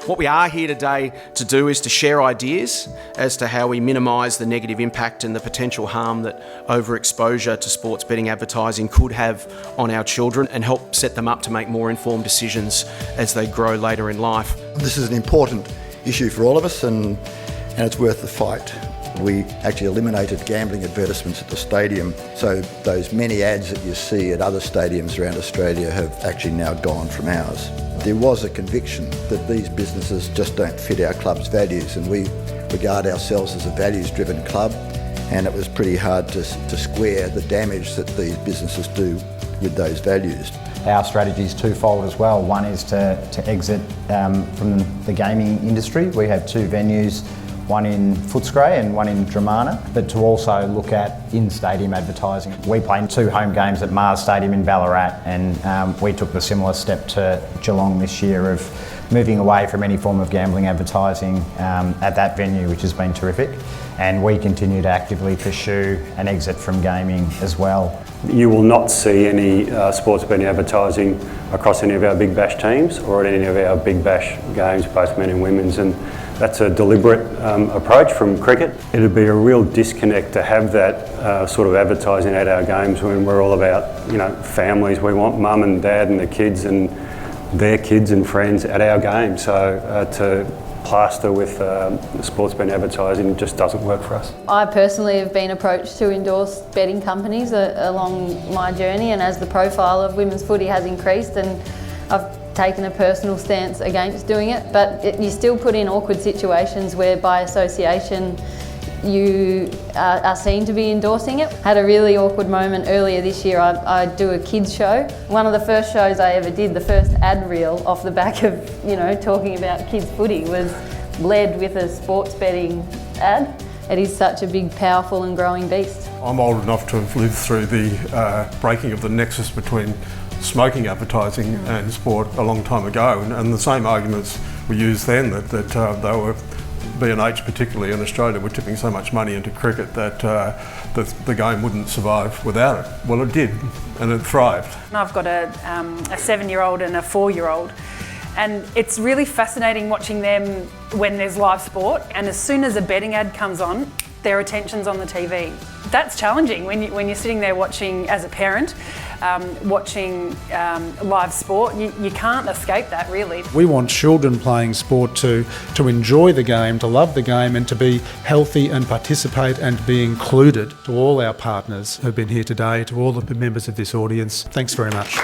What we are here today to do is to share ideas as to how we minimise the negative impact and the potential harm that overexposure to sports betting advertising could have on our children, and help set them up to make more informed decisions as they grow later in life. This is an important issue for all of us, and it's worth the fight. We actually eliminated gambling advertisements at the stadium, so those many ads that you see at other stadiums around Australia have actually now gone from ours. There was a conviction that these businesses just don't fit our club's values, and we regard ourselves as a values-driven club, and it was pretty hard to square the damage that these businesses do with those values. Our strategy is twofold as well. One is to exit from the gaming industry. We have two venues, one in Footscray and one in Dramana, but to also look at in-stadium advertising. We play in 2 home games at Mars Stadium in Ballarat, and we took the similar step to Geelong this year of moving away from any form of gambling advertising at that venue, which has been terrific. And we continue to actively pursue an exit from gaming as well. You will not see any sports betting advertising across any of our Big Bash teams or at any of our Big Bash games, both men and women's, and that's a deliberate approach from cricket. It'd be a real disconnect to have that sort of advertising at our games when we're all about, families. We want mum and dad and the kids and their kids and friends at our games. So to plaster with sports betting advertising just doesn't work for us. I personally have been approached to endorse betting companies along my journey, and as the profile of women's footy has increased, and I've taken a personal stance against doing it, but you still put in awkward situations where by association you are seen to be endorsing it. Had a really awkward moment earlier this year. I do a kids show. One of the first shows I ever did, the first ad reel off the back of talking about kids footy, was led with a sports betting ad. It is such a big, powerful and growing beast. I'm old enough to have lived through the breaking of the nexus between smoking advertising and sport a long time ago, and the same arguments were used then that they were, B&H particularly in Australia, were tipping so much money into cricket that the game wouldn't survive without it. Well, it did, and it thrived. I've got a 7-year-old and a 4-year-old, and it's really fascinating watching them when there's live sport, and as soon as a betting ad comes on, their attention's on the TV. That's challenging when you're sitting there watching as a parent, watching live sport. You can't escape that, really. We want children playing sport to enjoy the game, to love the game, and to be healthy and participate and be included. To all our partners who've been here today, to all the members of this audience, thanks very much.